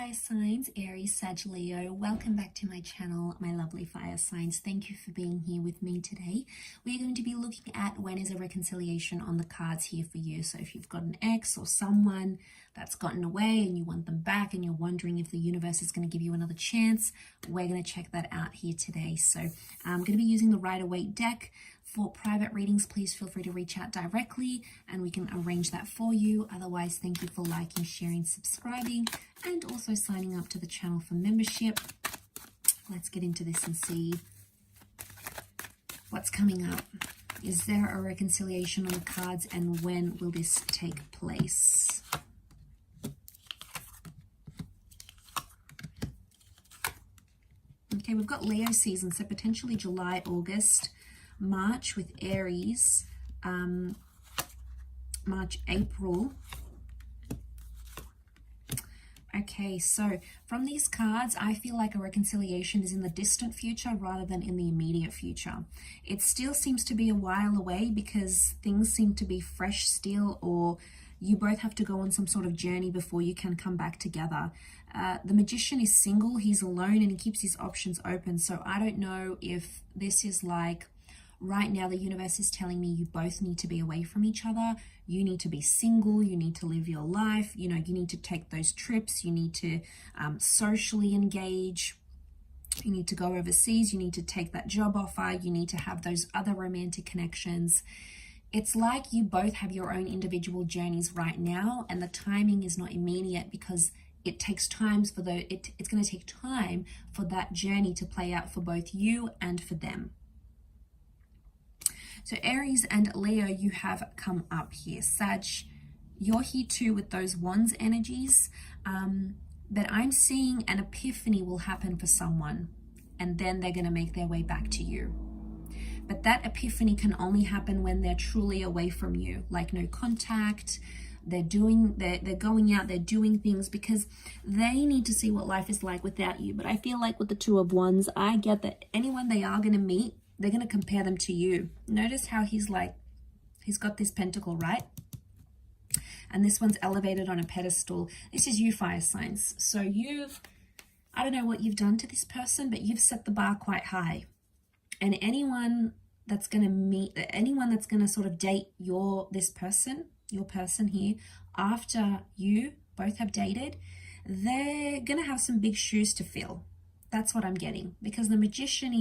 fire signs, Aries, Sag, Leo. Welcome back to my channel, my lovely fire signs. Thank you for being here with me today. We're going to be looking at when is a reconciliation on the cards here for you. So if you've got an ex or someone that's gotten away and you want them back and you're wondering if the universe is going to give you another chance, we're going to check that out here today. So I'm going to be using the Rider-Waite deck. For private readings, please feel free to reach out directly and we can arrange that for you. Otherwise, thank you for liking, sharing, subscribing, and also signing up to the channel for membership. Let's get into this and see what's coming up. Is there a reconciliation on the cards, and when will this take place? Okay, we've got Leo season, so potentially July, August, March with Aries, March, April. Okay, so from these cards, I feel like a reconciliation is in the distant future rather than in the immediate future. It still seems to be a while away because things seem to be fresh still, or you both have to go on some sort of journey before you can come back together. The Magician is single, he's alone, and he keeps his options open. So I don't know if this is like, right now the universe is telling me you both need to be away from each other. You need to be single. You need to live your life. You know, you need to take those trips. You need to socially engage. You need to go overseas. You need to take that job offer. You need to have those other romantic connections. It's like you both have your own individual journeys right now, and the timing is not immediate because it takes time for it's going to take time for that journey to play out for both you and for them. So Aries and Leo, you have come up here. Sag, you're here too with those wands energies. But I'm seeing an epiphany will happen for someone, and then they're going to make their way back to you. But that epiphany can only happen when they're truly away from you, like no contact. They're going out, they're doing things because they need to see what life is like without you. But I feel like with the Two of Wands, I get that anyone they are going to meet, they're going to compare them to you. Notice how he's got this pentacle, right? And this one's elevated on a pedestal. This is you, fire signs. So I don't know what you've done to this person, but you've set the bar quite high. And anyone that's going to sort of date your person here, after you both have dated, they're going to have some big shoes to fill. That's what I'm getting. Because the Magician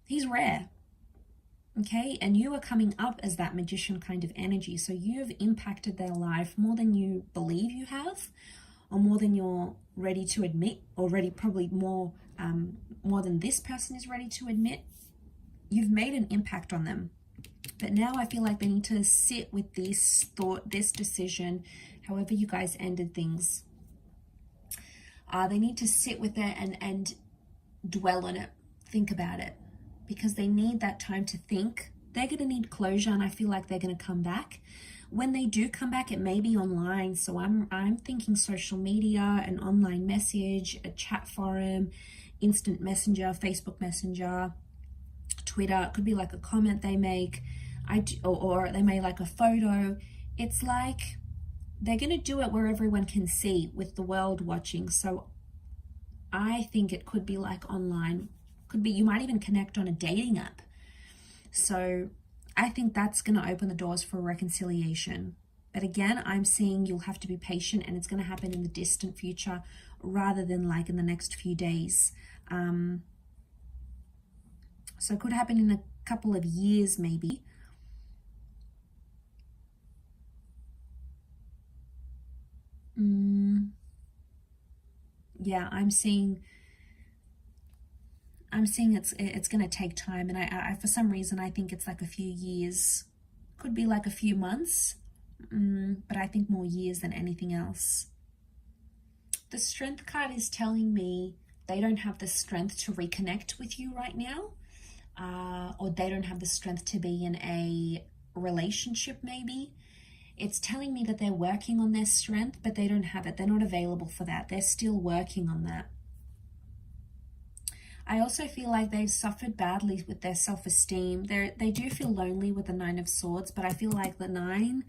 he's rare, okay? And you are coming up as that Magician kind of energy. So you've impacted their life more than you believe you have, or more than you're ready to admit, or probably more than this person is ready to admit. You've made an impact on them. But now I feel like they need to sit with this thought, this decision, however you guys ended things. They need to sit with it and dwell on it, think about it. Because they need that time to think. They're going to need closure, and I feel like they're going to come back. When they do come back, it may be online. So I'm thinking social media, an online message, a chat forum, instant messenger, Facebook Messenger, Twitter. It could be like a comment they make, or they may like a photo. It's like they're going to do it where everyone can see, with the world watching. So I think it could be like online. Could be, you might even connect on a dating app. So I think that's going to open the doors for reconciliation. But again, I'm seeing you'll have to be patient, and it's going to happen in the distant future rather than like in the next few days. So it could happen in a couple of years maybe. Yeah, I'm seeing it's going to take time, and I for some reason I think it's like a few years. Could be like a few months, but I think more years than anything else. The Strength card is telling me they don't have the strength to reconnect with you right now, or they don't have the strength to be in a relationship maybe. It's telling me that they're working on their strength, but they don't have it. They're not available for that. They're still working on that. I also feel like they've suffered badly with their self-esteem. They do feel lonely with the Nine of Swords, but I feel like the Nine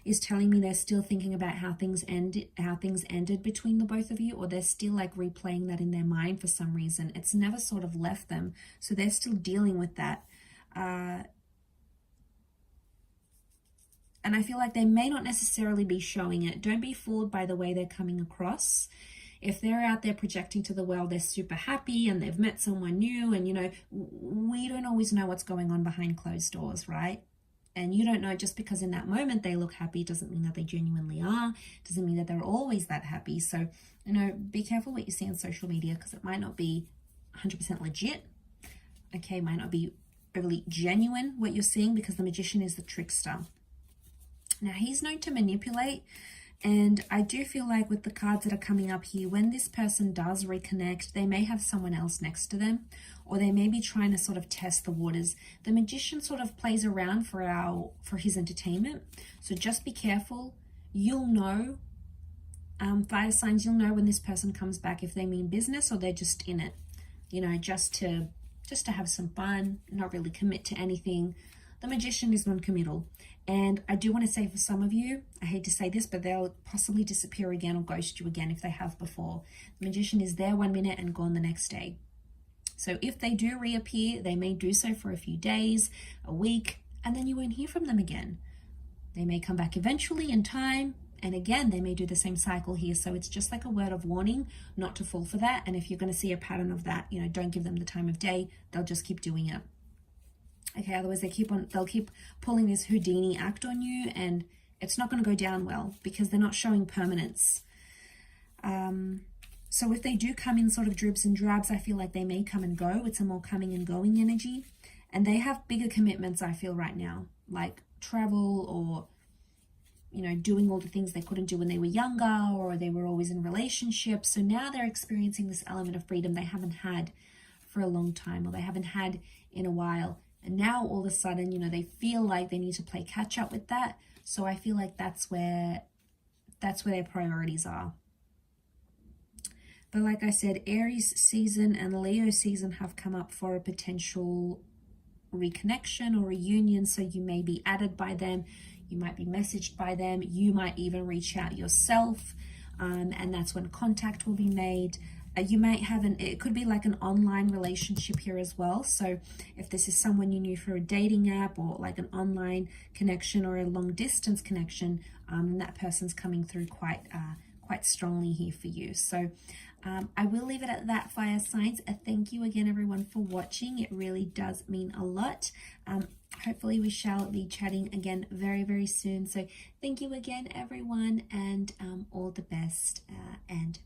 is telling me they're still thinking about how things ended between the both of you, or they're still like replaying that in their mind for some reason. It's never sort of left them, so they're still dealing with that. And I feel like they may not necessarily be showing it. Don't be fooled by the way they're coming across. If they're out there projecting to the world they're super happy and they've met someone new, and you know, we don't always know what's going on behind closed doors, right? And you don't know, just because in that moment they look happy doesn't mean that they genuinely are, doesn't mean that they're always that happy. So, you know, be careful what you see on social media, because it might not be 100% legit. Okay, might not be really genuine what you're seeing, because the magician is the trickster. Now, he's known to manipulate, and I do feel like with the cards that are coming up here, when this person does reconnect, they may have someone else next to them, or they may be trying to sort of test the waters. The magician sort of plays around for his entertainment, so just be careful. You'll know, fire signs, you'll know when this person comes back, if they mean business or they're just in it, you know, just to have some fun, not really commit to anything. The magician is non-committal. And I do want to say, for some of you, I hate to say this, but they'll possibly disappear again or ghost you again if they have before. The magician is there 1 minute and gone the next day. So if they do reappear, they may do so for a few days, a week, and then you won't hear from them again. They may come back eventually in time, and again, they may do the same cycle here. So it's just like a word of warning not to fall for that. And if you're going to see a pattern of that, you know, don't give them the time of day. They'll just keep doing it. Okay, otherwise they'll keep pulling this Houdini act on you, and it's not going to go down well, because they're not showing permanence. So if they do come in sort of dribs and drabs, I feel like they may come and go. It's a more coming and going energy. And they have bigger commitments, I feel, right now, like travel, or, you know, doing all the things they couldn't do when they were younger, or they were always in relationships. So now they're experiencing this element of freedom they haven't had for a long time, or they haven't had in a while. And now all of a sudden, you know, they feel like they need to play catch up with that. So I feel like that's where their priorities are. But like I said, Aries season and Leo season have come up for a potential reconnection or reunion. So you may be added by them. You might be messaged by them. You might even reach out yourself. And that's when contact will be made. You might have it could be like an online relationship here as well. So if this is someone you knew through a dating app, or like an online connection or a long distance connection, and that person's coming through quite strongly here for you. So I will leave it at that, fire signs. Thank you again, everyone, for watching. It really does mean a lot. Hopefully we shall be chatting again very, very soon. So thank you again, everyone, and all the best, and